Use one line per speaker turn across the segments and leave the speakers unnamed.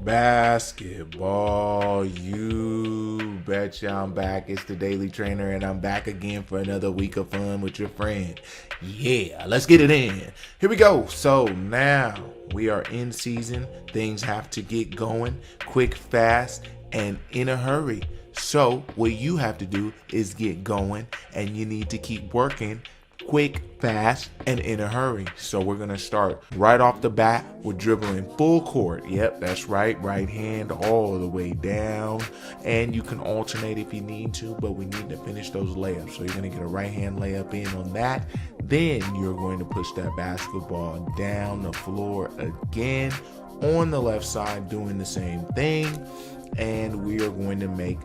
Basketball, you betcha I'm back. It's the Daily Trainer, and I'm back again for another week of fun with your friend. Yeah, let's get it in. Here we go. So now we are in season. Things have to get going quick, fast, and in a hurry. So what you have to do is get going, and you need to keep working quick, fast, and in a hurry. So we're going to start right off the bat with dribbling full court. Yep, that's right. Right hand all the way down. And you can alternate if you need to, but we need to finish those layups. So you're going to get a right hand layup in on that. Then you're going to push that basketball down the floor again on the left side, doing the same thing. And we are going to make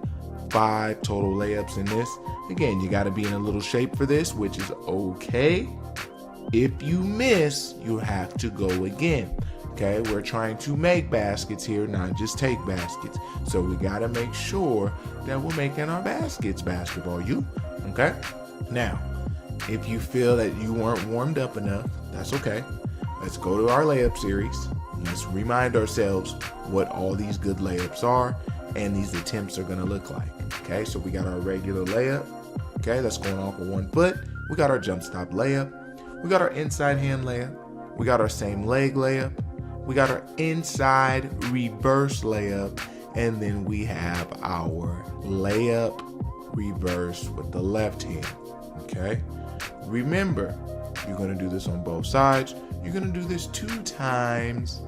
5 total layups in this. Again, you got to be in a little shape for this, which is okay. If you miss, you have to go again. Okay, we're trying to make baskets here, not just take baskets. So we got to make sure that we're making our baskets, basketball you. Okay, now if you feel that you weren't warmed up enough, that's okay. Let's go to our layup series. Let's remind ourselves what all these good layups are and these attempts are going to look like. Okay, so we got our regular layup. Okay, that's going off with 1 foot. We got our jump stop layup. We got our inside hand layup. We got our same leg layup. We got our inside reverse layup. And then we have our layup reverse with the left hand. Okay, remember, you're going to do this on both sides. You're going to do this 2 times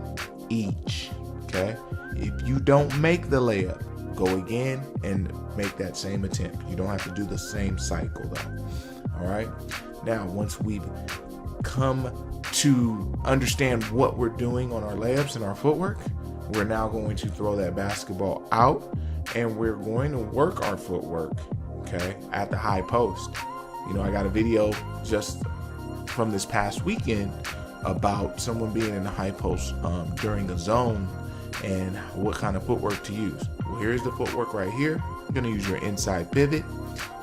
each. Okay, if you don't make the layup, go again and make that same attempt. You don't have to do the same cycle though. All right, now once we've come to understand what we're doing on our layups and our footwork, we're now going to throw that basketball out and we're going to work our footwork, okay, at the high post. You know, I got a video just from this past weekend about someone being in the high post during a zone and what kind of footwork to use. Well, here's the footwork right here. You're going to use your inside pivot.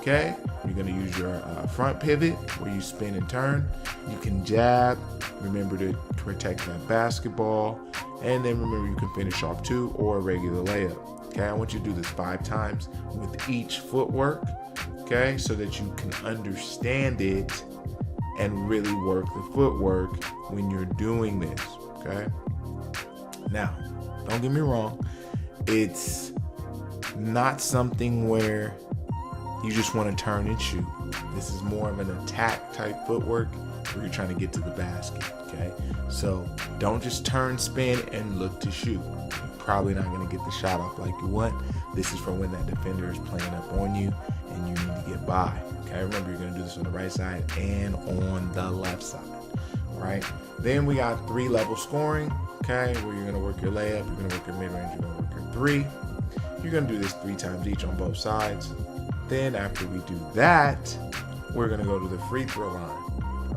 Okay, you're going to use your front pivot where you spin and turn. You can jab. Remember to protect that basketball, and then remember you can finish off 2 or a regular layup. Okay, I want you to do this 5 times with each footwork, okay, so that you can understand it and really work the footwork when you're doing this. Okay, now don't get me wrong, it's not something where you just want to turn and shoot. This is more of an attack type footwork where you're trying to get to the basket. Okay, so don't just turn, spin, and look to shoot. You're probably not going to get the shot off like you want. This is for when that defender is playing up on you and you need to get by. Okay, remember you're going to do this on the right side and on the left side. All right, then we got 3 level scoring. Okay, where you're going to work your layup, you're going to work your mid-range, you're going to work your 3. You're going to do this 3 times each on both sides. Then after we do that, we're going to go to the free throw line.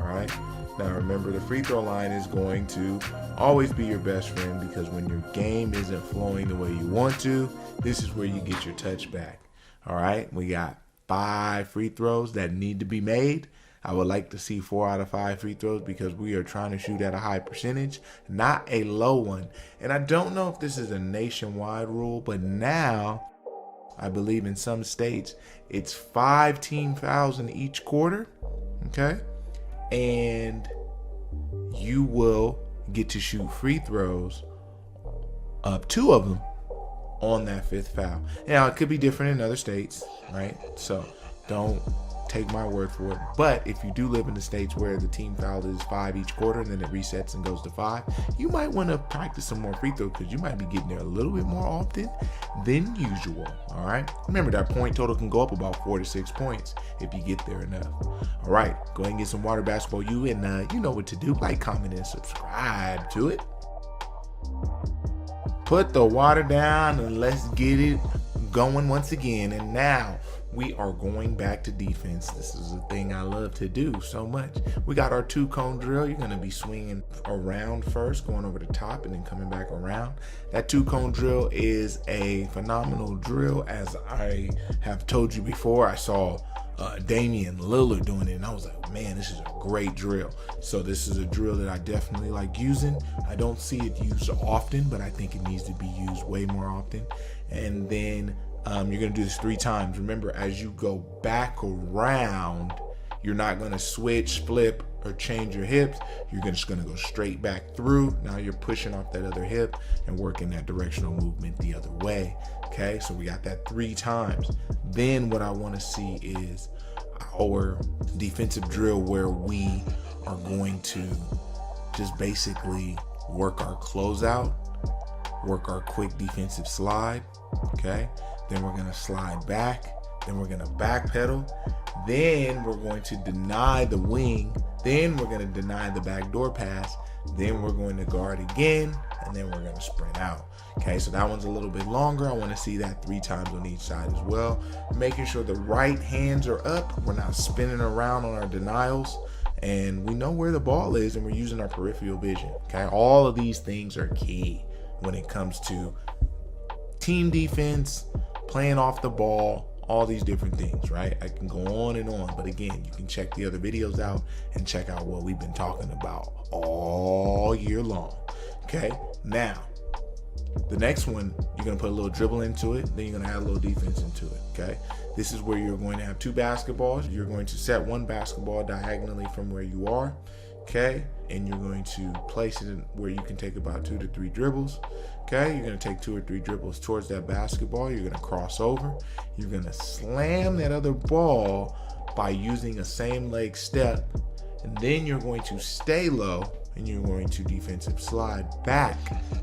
All right, now remember, the free throw line is going to always be your best friend, because when your game isn't flowing the way you want to, this is where you get your touch back. All right, we got 5 free throws that need to be made. I would like to see 4 out of 5 free throws because we are trying to shoot at a high percentage, not a low one. And I don't know if this is a nationwide rule, but now I believe in some states it's 5 team fouls in each quarter. Okay, and you will get to shoot free throws, 2 of them, on that 5th foul. Now it could be different in other states, right? So don't take my word for it. But if you do live in the states where the team foul is 5 each quarter and then it resets and goes to 5, you might want to practice some more free throws because you might be getting there a little bit more often than usual. All right, remember that point total can go up about 4 to 6 points if you get there enough. All right, go ahead and get some water, basketball you, and you know what to do. Like, comment, and subscribe to it. Put the water down and let's get it going once again. And now we are going back to defense. This is a thing I love to do so much. We got our 2-cone drill. You're going to be swinging around first, going over the top, and then coming back around. That 2-cone drill is a phenomenal drill. As I have told you before, I saw Damian Lillard doing it, and I was like, man, this is a great drill. So this is a drill that I definitely like using. I don't see it used often, but I think it needs to be used way more often. And then you're gonna do this 3 times. Remember, as you go back around, you're not gonna switch, flip, or change your hips. You're just gonna go straight back through. Now you're pushing off that other hip and working that directional movement the other way. Okay, so we got that 3 times. Then what I wanna see is our defensive drill where we are going to just basically work our closeout, work our quick defensive slide, okay? Then we're gonna slide back, then we're gonna backpedal, then we're going to deny the wing, then we're gonna deny the backdoor pass, then we're going to guard again, and then we're gonna sprint out. Okay, so that one's a little bit longer. I wanna see that 3 times on each side as well. Making sure the right hands are up, we're not spinning around on our denials, and we know where the ball is, and we're using our peripheral vision. Okay, all of these things are key when it comes to team defense, playing off the ball, all these different things, right? I can go on and on, but again, you can check the other videos out and check out what we've been talking about all year long. Okay, now the next one, you're gonna put a little dribble into it, then you're gonna add a little defense into it. Okay, this is where you're going to have 2 basketballs. You're going to set 1 basketball diagonally from where you are, okay, and you're going to place it in where you can take about 2 to 3 dribbles. Okay, you're gonna take 2 or 3 dribbles towards that basketball. You're gonna cross over. You're gonna slam that other ball by using a same leg step, and then you're going to stay low and you're going to defensive slide back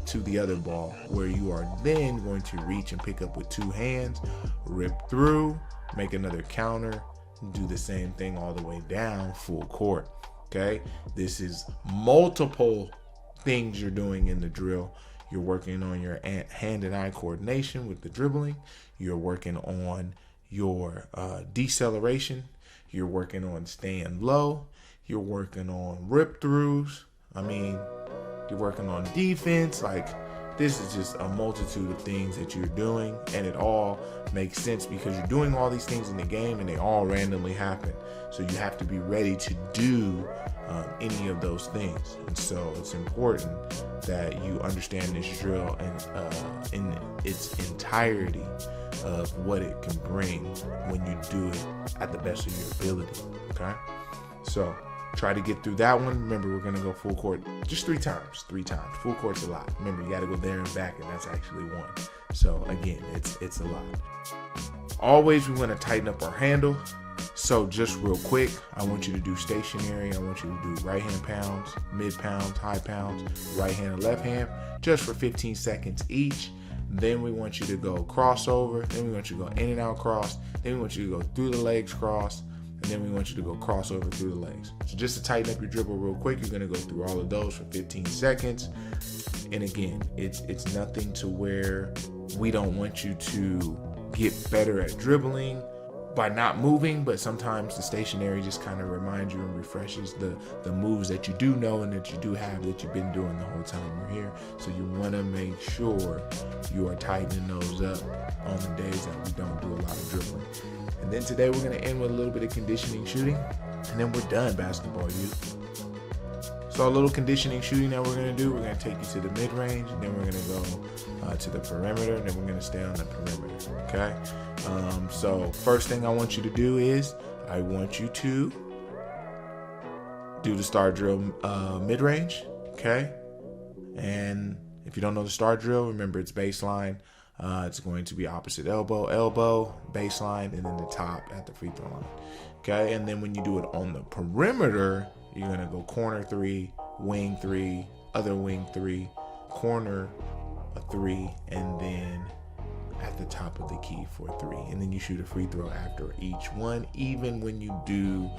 to the other ball, where you are then going to reach and pick up with 2 hands, rip through, make another counter, do the same thing all the way down full court. Okay, this is multiple things you're doing in the drill. You're working on your hand and eye coordination with the dribbling. You're working on your deceleration. You're working on staying low. You're working on rip throughs. I mean, you're working on defense. Like, this is just a multitude of things that you're doing, and it all makes sense because you're doing all these things in the game and they all randomly happen. So you have to be ready to do any of those things. And so it's important that you understand this drill and in its entirety of what it can bring when you do it at the best of your ability. Okay, so try to get through that one. Remember, we're gonna go full court just 3 times. 3 times. Full court's a lot. Remember, you gotta go there and back, and that's actually 1. So again, it's a lot. Always, we want to tighten up our handle. So just real quick, I want you to do stationary. I want you to do right hand pounds, mid pounds, high pounds, right hand and left hand, just for 15 seconds each. Then we want you to go crossover. Then we want you to go in and out cross. Then we want you to go through the legs cross. And then we want you to go crossover through the legs. So just to tighten up your dribble real quick, you're gonna go through all of those for 15 seconds. And again, it's nothing to where we don't want you to get better at dribbling by not moving, but sometimes the stationary just kind of reminds you and refreshes the moves that you do know and that you do have that you've been doing the whole time you're here. So you want to make sure you are tightening those up on the days that we don't do a lot of dribbling. And then today we're going to end with a little bit of conditioning shooting, and then we're done, basketball youth. So a little conditioning shooting that we're going to do, we're going to take you to the mid-range, and then we're going to go to the perimeter, and then we're going to stay on the perimeter, okay? So first thing I want you to do is I want you to do the star drill mid-range, okay? And if you don't know the star drill, remember it's baseline. It's going to be opposite elbow, baseline, and then the top at the free throw line, okay? And then when you do it on the perimeter, you're gonna go corner 3, wing 3, other wing 3, corner a 3, and then at the top of the key for 3. And then you shoot a free throw after each one. Even when you do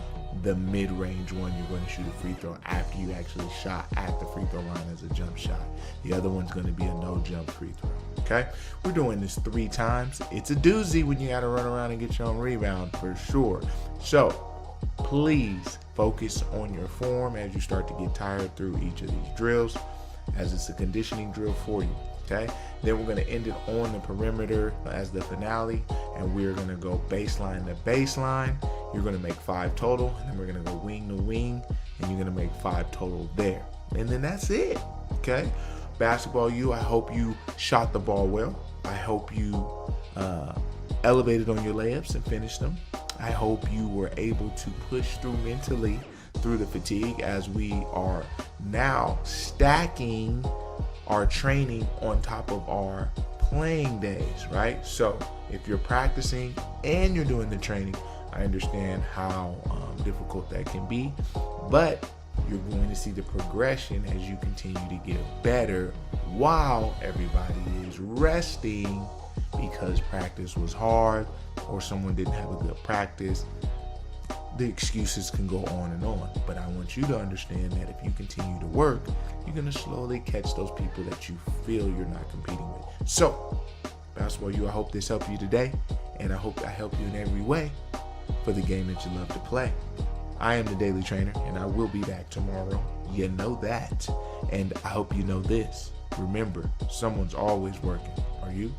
the mid-range one, you're going to shoot a free throw after you actually shot at the free throw line as a jump shot. The other one's going to be a no-jump free throw. Okay, we're doing this 3 times. It's a doozy when you got to run around and get your own rebound for sure. So please focus on your form as you start to get tired through each of these drills, as it's a conditioning drill for you. Okay, then we're going to end it on the perimeter as the finale, and we're going to go baseline to baseline. You're going to make 5 total, and then we're going to go wing to wing, and you're going to make 5 total there. And then that's it. Okay, Basketball U, I hope you shot the ball well. I hope you elevated on your layups and finished them. I hope you were able to push through mentally through the fatigue, as we are now stacking our training on top of our playing days, right? So if you're practicing and you're doing the training, I understand how difficult that can be, but you're going to see the progression as you continue to get better while everybody is resting because practice was hard or someone didn't have a good practice. The excuses can go on and on, but I want you to understand that if you continue to work, you're going to slowly catch those people that you feel you're not competing with. So, Basketball U, I hope this helped you today, and I hope I help you in every way for the game that you love to play. I am the Daily Trainer, and I will be back tomorrow. You know that. And I hope you know this. Remember, someone's always working. Are you?